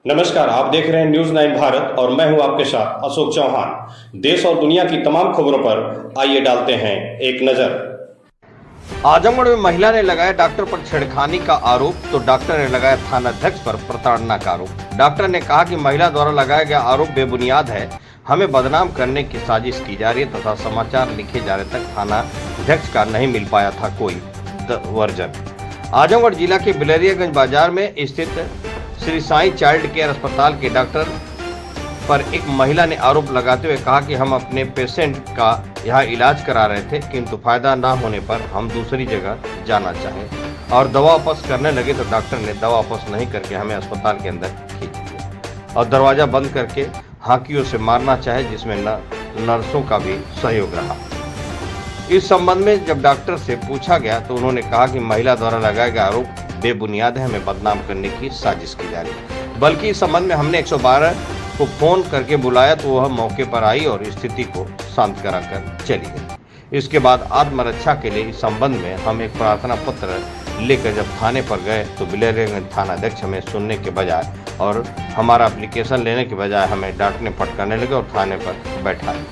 नमस्कार, आप देख रहे हैं न्यूज 9 भारत और मैं हूं आपके साथ अशोक चौहान। देश और दुनिया की तमाम खबरों पर आइए डालते हैं एक नजर। आजमगढ़ में महिला ने लगाया डॉक्टर पर छेड़खानी का आरोप तो डॉक्टर ने लगाया थानाध्यक्ष पर प्रताड़ना का आरोप। डॉक्टर ने कहा कि महिला द्वारा लगाया गया आरोप बेबुनियाद है, हमें बदनाम करने की साजिश की जा रही है तथा समाचार लिखे जाने तक थानाध्यक्ष का नहीं मिल पाया था कोई वर्जन। आजमगढ़ जिला के बिलरियागंज बाजार में स्थित श्री साईं चाइल्ड केयर अस्पताल के डॉक्टर पर एक महिला ने आरोप लगाते हुए कहा कि हम अपने पेशेंट का यहाँ इलाज करा रहे थे, किंतु फायदा ना होने पर हम दूसरी जगह जाना चाहें और दवा वापस करने लगे तो डॉक्टर ने दवा वापस नहीं करके हमें अस्पताल के अंदर खींच दिया और दरवाजा बंद करके हाकियों से मारना चाहे, जिसमें नर्सों का भी सहयोग रहा। इस संबंध में जब डॉक्टर से पूछा गया तो उन्होंने कहा कि महिला द्वारा लगाया गया आरोप बेबुनियाद है, हमें बदनाम करने की साजिश की जा रही है। बल्कि इस संबंध में हमने 112 को फोन करके बुलाया तो वह मौके पर आई और स्थिति को शांत कराकर चली गई। इसके बाद आत्मरक्षा के लिए इस संबंध में हम एक प्रार्थना पत्र लेकर जब थाने पर गए तो बिलरियागंज थानाध्यक्ष हमें सुनने के बजाय और हमारा एप्लीकेशन लेने के बजाय हमें डांटने फटकारने लगे और थाने पर बैठाए।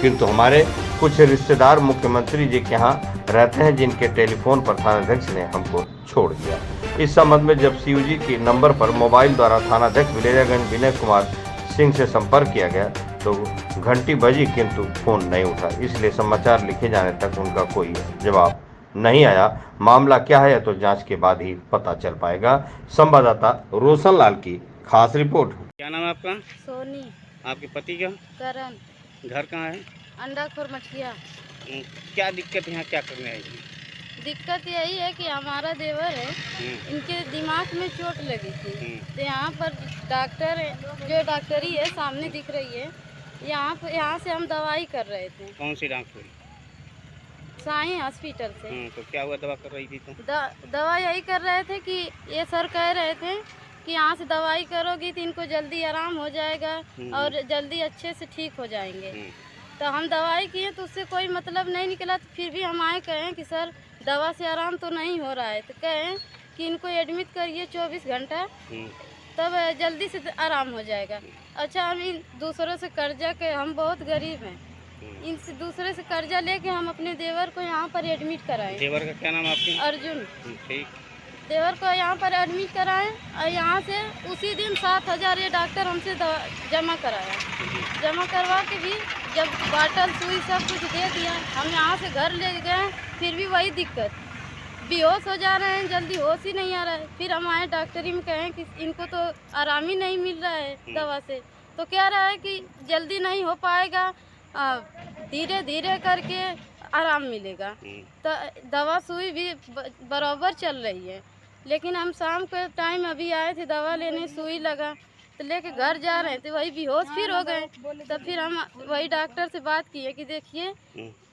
किंतु हमारे कुछ रिश्तेदार मुख्यमंत्री जी के यहाँ रहते हैं, जिनके टेलीफोन पर थानाध्यक्ष ने हमको छोड़ दिया। इस संबंध में जब सीयूजी के नंबर पर मोबाइल द्वारा थानाध्यक्ष बिलरियागंज विनय कुमार सिंह से संपर्क किया गया तो घंटी बजी किंतु फोन नहीं उठा, इसलिए समाचार लिखे जाने तक उनका कोई जवाब नहीं आया। मामला क्या है तो जांच के बाद ही पता चल पाएगा। संवाददाता रोशन लाल की खास रिपोर्ट। क्या नाम है आपका? सोनी। आपके पति का? करण। घर कहाँ है? अंडाखोर मछलिया। क्या दिक्कत यहाँ क्या करने आई? दिक्कत यही है कि हमारा देवर है, इनके दिमाग में चोट लगी थी तो यहाँ पर डॉक्टर जो डॉक्टरी है सामने दिख रही है, यहाँ से हम दवाई कर रहे थे। कौन सी डॉक्टरी? साईं हॉस्पिटल से। तो क्या हुआ, दवा कर रही थी तो? दवा यही कर रहे थे कि ये सर कह रहे थे कि यहाँ से दवाई करोगी तो इनको जल्दी आराम हो जाएगा और जल्दी अच्छे से ठीक हो जाएंगे। तो हम दवाई किए तो उससे कोई मतलब नहीं निकला, तो फिर भी हम आए कहें कि सर दवा से आराम तो नहीं हो रहा है, तो कहें कि इनको एडमिट करिए 24 घंटा तब जल्दी से आराम हो जाएगा। अच्छा, हम इन दूसरों से कर्जा के, हम बहुत गरीब हैं, इनसे दूसरे से कर्जा लेके हम अपने देवर को यहाँ पर एडमिट कराएं। देवर का क्या नाम है आपके? अर्जुन। ठीक। देवर को यहाँ पर एडमिट कराएं और यहाँ से उसी दिन 7,000 ये डॉक्टर हमसे जमा कराया। जमा करवा के भी जब बाटल सुई सब कुछ दे दिया, हम यहाँ से घर ले गए, फिर भी वही दिक्कत, बेहोश हो जा रहे हैं, जल्दी होश ही नहीं आ रहा है। फिर हम आए डॉक्टरी में कहें कि इनको तो आराम ही नहीं मिल रहा है दवा से, तो कह रहा है कि जल्दी नहीं हो पाएगा, धीरे धीरे करके आराम मिलेगा। तो दवा सुई भी बराबर चल रही है, लेकिन हम शाम के टाइम अभी आए थे दवा लेने, सुई लगा तो लेके घर जा रहे थे, वही बेहोश फिर हो गए। तो फिर हम वही डॉक्टर से बात किए कि देखिए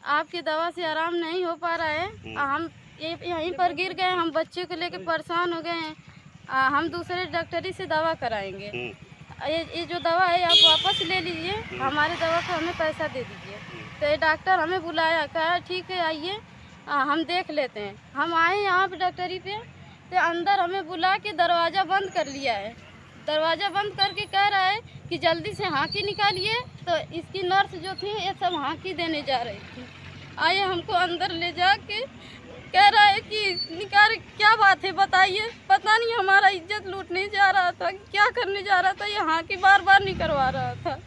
आपकी दवा से आराम नहीं हो पा रहा है, हम यहीं पर गिर गए, हम बच्चे को लेके परेशान हो गए हैं, हम दूसरे डॉक्टरी से दवा कराएंगे, ये जो दवा है आप वापस ले लीजिए, हमारे दवा का हमें पैसा दे दीजिए। तो ये डॉक्टर हमें बुलाया, कहा ठीक है आइए हम देख लेते हैं। हम आए यहाँ पे डॉक्टरी पे, तो अंदर हमें बुला के दरवाज़ा बंद कर लिया है। दरवाज़ा बंद करके कह रहा है कि जल्दी से हाँकी निकालिए। तो इसकी नर्स जो थी ये सब हाँकी देने जा रही थी, आए हमको अंदर ले जा के कह रहा है कि निकाल, क्या बात है बताइए। पता नहीं हमारा इज्जत लूटने जा रहा था, क्या करने जा रहा था, ये हाँकी बार बार नहीं करवा रहा था।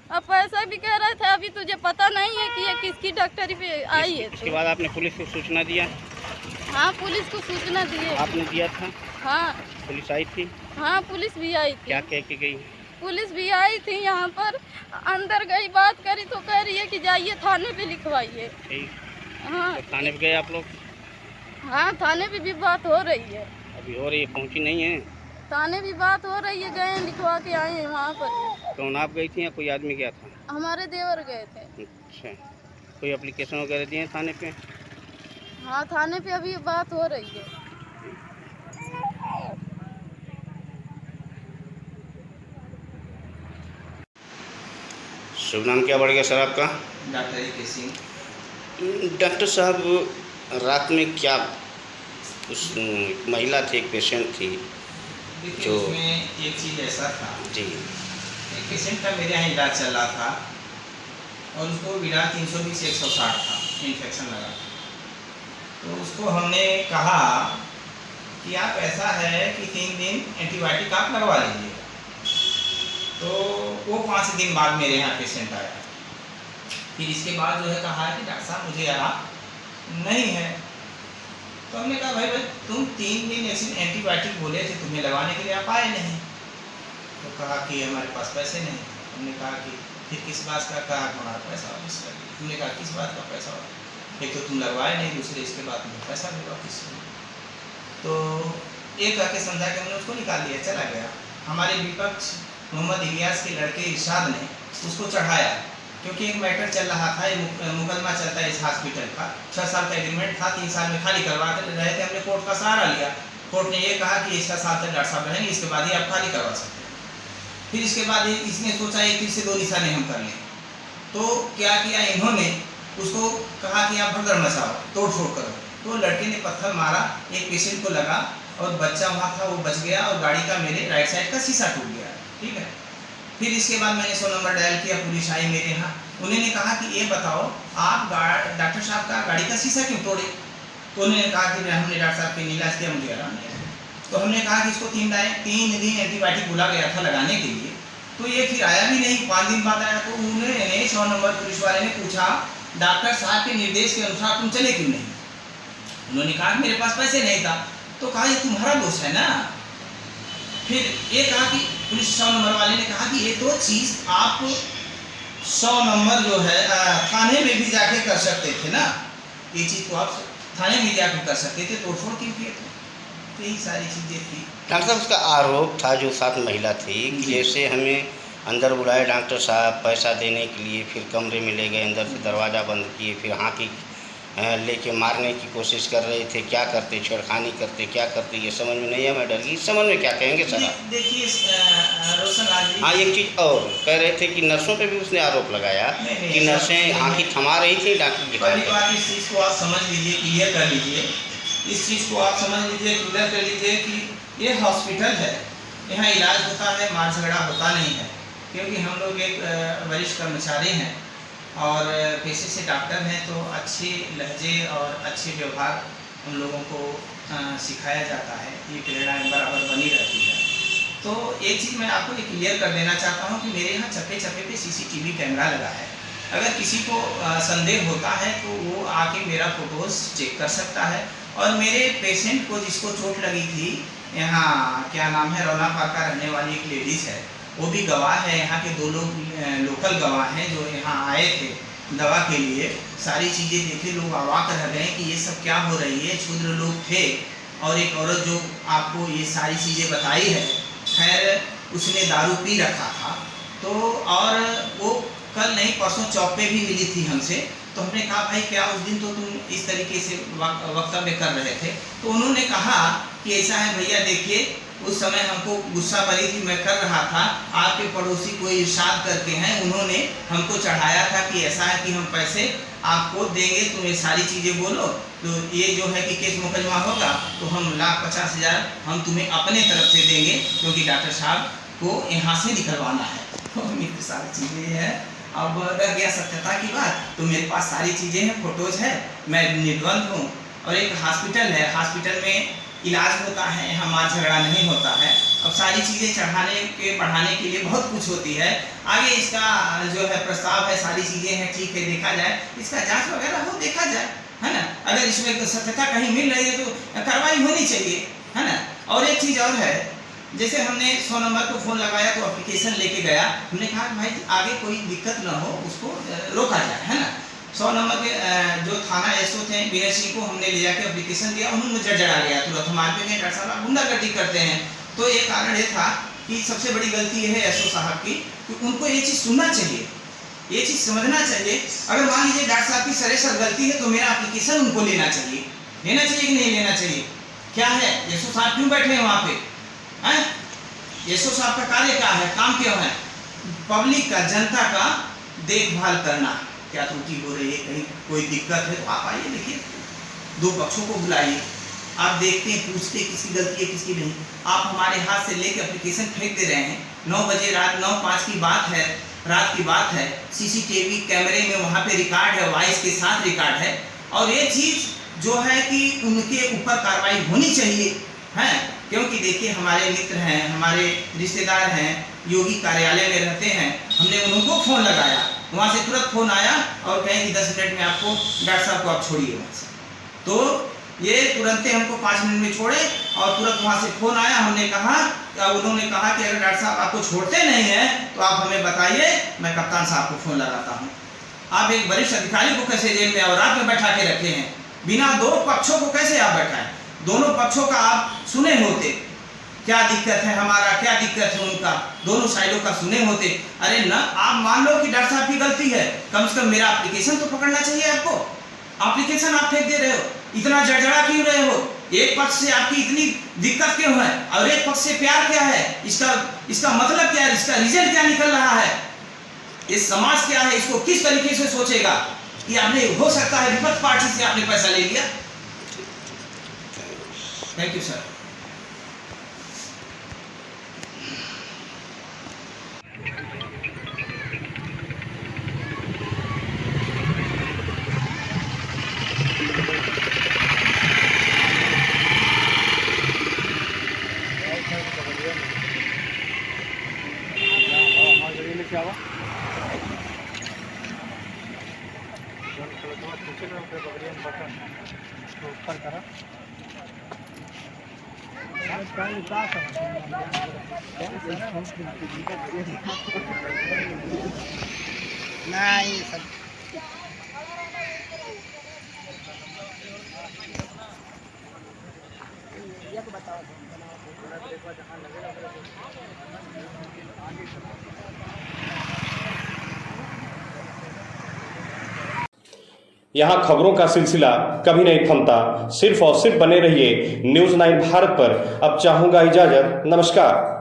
अब पैसा भी कह रहे थे, अभी तुझे पता नहीं है कि ये किसकी डॉक्टरी पे आई है। इसके बाद आपने पुलिस को सूचना दिया? हाँ, पुलिस को सूचना दिए। आपने दिया था? हाँ। पुलिस आई थी? हाँ, पुलिस भी आई थी। क्या कह के गई? पुलिस भी आई थी यहाँ पर, अंदर गई, बात करी तो कह रही है कि जाइए थाने पे लिखवाइए। हाँ। तो थाने पे गए आप लोग? हाँ, थाने पे भी बात हो रही है। अभी हो रही है, पहुँची नहीं है? थाने भी बात हो रही है, गए लिखवा के आए हैं वहाँ पर। कौन, आप गई थी या कोई आदमी गया था? हमारे देवर गए थे। अच्छा, कोई एप्लीकेशन वगैरह दिए थाने पे? हाँ, थाने पे अभी बात हो रही है। शुभ नाम क्या बढ़ गया सर आपका? Doctor A K. सिंह। डॉक्टर साहब, रात में क्या उस महिला थी, एक पेशेंट थी, देखिए जो उसमें एक चीज़ ऐसा था, जी एक पेशेंट का मेरे यहाँ इलाज चल रहा था और उसको विरा 320/160 था, इन्फेक्शन लगा था। तो उसको हमने कहा कि आप ऐसा है कि 3 दिन एंटीबायोटिक आप लगवा लीजिए। तो वो 5 दिन बाद मेरे यहाँ पेशेंट आया। फिर इसके बाद जो है कहा कि डॉक्टर साहब मुझे आराम नहीं है। तो हमने कहा भाई तुम 3 दिन ऐसे एंटीबायोटिक बोले थे तुम्हें लगाने के लिए, आप आए नहीं। तो कहा कि हमारे पास पैसे नहीं। हमने कहा कि फिर किस बात का, कहा हमारा पैसा वापस कर दिया। हमने कहा किस बात का पैसा वापस? एक तो तुम लगवाए नहीं, दूसरे इसके बाद तुम्हें पैसा भी वापस। तो एक आके समझा के हमने उसको निकाल दिया, चला गया। हमारे विपक्ष मोहम्मद इलियास के लड़के इरशाद ने उसको चढ़ाया, क्योंकि एक मैटर चल रहा था, ये मुकदमा चलता है इस हॉस्पिटल का। 6 साल का एग्रीमेंट था, 3 साल में खाली करवा कर रहे थे। हमने कोर्ट का सहारा लिया। कोर्ट ने ये कहा कि 6 साल तक डॉक्टर साहब रहेंगे, इसके बाद ही आप खाली करवा सकते हैं। फिर इसके बाद इसने सोचा एक तीर से 2 निशाने हम कर लें। तो क्या किया इन्होंने, उसको कहा कि आप भगदड़ मचाओ, तोड़ फोड़ करो। तो लड़के ने पत्थर मारा, एक पेशेंट को लगा और बच्चा वहाँ था, वो बच गया और गाड़ी का मेरे राइट साइड का शीशा टूट गया। ठीक है। फिर इसके बाद मैंने 100 नंबर डायल किया, पुलिस आई मेरे यहाँ। उन्होंने कहा कि ये बताओ आप डॉक्टर साहब का गाड़ी का शीशा क्यों तोड़े? तो उन्होंने कहा कि हमने डॉक्टर साहब के इलाज किया, मुझे आराम नहीं आया। तो हमने कहा कि इसको 3 दिन एंटीबायोटिक बोला गया था लगाने के लिए, तो ये फिर आया भी नहीं। 5 दिन बाद आया। तो उन्होंने 100 नंबर पुलिस वाले ने पूछा डॉक्टर साहब के निर्देश के अनुसार तुम चले क्यों नहीं? उन्होंने कहा मेरे पास पैसे नहीं था। तो कहा ये तुम्हारा दोष है ना। फिर ये कहा कि पुलिस 100 नंबर वाले ने कहा कि ये तो चीज़ आप 100 नंबर जो है थाने में भी जाके कर सकते थे ना, ये चीज़ तो आप थाने में जाके कर सकते थे, तोड़फोड़ क्यों किए थे? तो यही सारी चीज़ें थी। डॉक्टर साहब उसका आरोप था जो 7 महिला थी कि जैसे हमें अंदर बुलाए डॉक्टर साहब पैसा देने के लिए, फिर कमरे में ले गए, अंदर से दरवाज़ा बंद किए, फिर हाथी लेके मारने की कोशिश कर रहे थे। क्या करते, छेड़खानी करते, क्या करते, ये समझ में नहीं है। मैं डर गई। इस समझ में क्या कहेंगे सर? देखिए रोशन लाल जी, हाँ, एक चीज़ और कह रहे थे कि नर्सों पे भी उसने आरोप लगाया कि नर्सें आँखी थमा रही थी डॉक्टर की। पहली बात इस चीज़ को आप समझ लीजिए, क्लियर कर लीजिए। इस चीज़ को आप समझ लीजिए, क्लियर कर लीजिए कि ये हॉस्पिटल है, यहाँ इलाज होता है, मार झगड़ा होता नहीं है। क्योंकि हम लोग एक वरिष्ठ कर्मचारी हैं और पेशे से डॉक्टर हैं, तो अच्छे लहजे और अच्छे व्यवहार उन लोगों को सिखाया जाता है। ये प्रेरणा बराबर बनी रहती है। तो एक चीज़ मैं आपको ये क्लियर कर देना चाहता हूँ कि मेरे यहाँ चप्पे चप्पे पे CCTV कैमरा लगा है। अगर किसी को संदेह होता है तो वो आके मेरा फोटोज़ चेक कर सकता है। और मेरे पेशेंट को जिसको चोट लगी थी, यहाँ क्या नाम है, रौना पार का रहने वाली एक लेडीज़ है, वो भी गवाह है। यहाँ के 2 लोग लोकल गवाह हैं जो यहाँ आए थे दवा के लिए। सारी चीज़ें देखे, लोग अवाक रह गए कि ये सब क्या हो रही है। क्षुद्र लोग थे और एक औरत जो आपको ये सारी चीज़ें बताई है, खैर उसने दारू पी रखा था। तो और वो कल नहीं परसों चौक पे भी मिली थी हमसे। तो हमने कहा भाई क्या उस दिन तो तुम इस तरीके से वक्तव्य कर रहे थे? तो उन्होंने कहा कि ऐसा है भैया, देखिए उस समय हमको गुस्सा भरी थी, मैं कर रहा था। आपके पड़ोसी कोई इरशाद करके हैं, उन्होंने हमको चढ़ाया था कि ऐसा है कि हम पैसे आपको देंगे, तुम ये सारी चीज़ें बोलो, तो ये जो है कि केस मुकदमा होगा तो हम 1,50,000 हम तुम्हें अपने तरफ से देंगे, क्योंकि डॉक्टर साहब को यहाँ से निकलवाना है। तो मेरी सारी चीज़ें हैं। अब रह गया सत्यता की बात, तो मेरे पास सारी चीज़ें हैं, फोटोज़ है, मैं निर्बंध हूँ। और एक हॉस्पिटल है, हॉस्पिटल में इलाज होता है, यहाँ मार झगड़ा नहीं होता है। अब सारी चीज़ें चढ़ाने के बढ़ाने के लिए बहुत कुछ होती है। आगे इसका जो है प्रस्ताव है, सारी चीज़ें हैं, ठीक है, देखा जाए, इसका जांच वगैरह हो, देखा जाए, है ना। अगर इसमें सत्यता कहीं मिल रही है तो कार्रवाई होनी चाहिए, है ना। और एक चीज़ और है, जैसे हमने 100 नंबर को फ़ोन लगाया तो एप्लीकेशन लेके गया, हमने कहा भाई आगे कोई दिक्कत ना हो, उसको रोका जाए, है ना। 100 नंबर के जो थाना SO थे विनय सिंह को हमने ले जाकर एप्लीकेशन दिया, उन्होंने जड़ा गया तुरंत। हमारे पे डॉक्टर साहब गुंडागर्दी करते हैं। तो ये कारण ये था कि सबसे बड़ी गलती ये है SO साहब की कि उनको ये चीज़ सुनना चाहिए, ये चीज़ समझना चाहिए। अगर मान लीजिए डॉक्टर साहब की सरेसर गलती है तो मेरा एप्लीकेशन उनको लेना चाहिए कि नहीं लेना चाहिए? क्या है, SO साहब क्यों बैठे हैं वहाँ पे? हैं, SO साहब का कार्य क्या है, काम क्यों है? पब्लिक का, जनता का देखभाल करना। क्या त्रुटि हो रही है, कहीं कोई दिक्कत है तो आप आइए, देखिए, 2 पक्षों को बुलाइए, आप देखते हैं, पूछते किसकी गलती है किसकी नहीं। आप हमारे हाथ से लेकर एप्लीकेशन फेंक दे रहे हैं। 9 बजे रात 9:05 की बात है, रात की बात है। सीसीटीवी कैमरे में वहाँ पे रिकॉर्ड है, वॉइस के साथ रिकॉर्ड है। और ये चीज़ जो है कि उनके ऊपर कार्रवाई होनी चाहिए, हैं, क्योंकि देखिए हमारे मित्र हैं, हमारे रिश्तेदार हैं, योगी कार्यालय में रहते हैं। हमने उनको फ़ोन लगाया, वहाँ से तुरंत फ़ोन आया और कहें कि 10 मिनट में आपको डॉक्टर साहब को आप छोड़िए वहाँ से। तो ये तुरंत हमको 5 मिनट में छोड़े और तुरंत वहाँ से फ़ोन आया। हमने कहा, उन्होंने कहा कि अगर डॉक्टर साहब आपको छोड़ते नहीं हैं तो आप हमें बताइए, मैं कप्तान साहब को फ़ोन लगाता हूँ। आप एक वरिष्ठ अधिकारी को कैसे जेल में और रात में बैठा के रखे हैं? बिना दो पक्षों को कैसे आप बैठाएं? दोनों पक्षों का आप सुने होते, क्या दिक्कत है हमारा, क्या दिक्कत है उनका, दोनों साइडों का सुने होते। अरे न, आप मान लो कि डॉक्टर साहब की गलती है, कम से कम मेरा एप्लीकेशन तो पकड़ना चाहिए आपको। एप्लीकेशन आप फेंक दे रहे हो, इतना जड़जड़ा क्यों रहे हो? एक पक्ष से आपकी इतनी दिक्कत क्यों है और एक पक्ष से प्यार क्या है? इसका मतलब क्या है? इसका रीजन क्या निकल रहा है? इस समाज क्या है? इसको किस तरीके से सोचेगा कि आपने, हो सकता है विपक्ष पार्टी से आपने पैसा ले लिया। Thank you sir. यहाँ खबरों का सिलसिला कभी नहीं थमता। सिर्फ और सिर्फ बने रहिए न्यूज़ 9 भारत पर। अब चाहूंगा इजाजत, नमस्कार।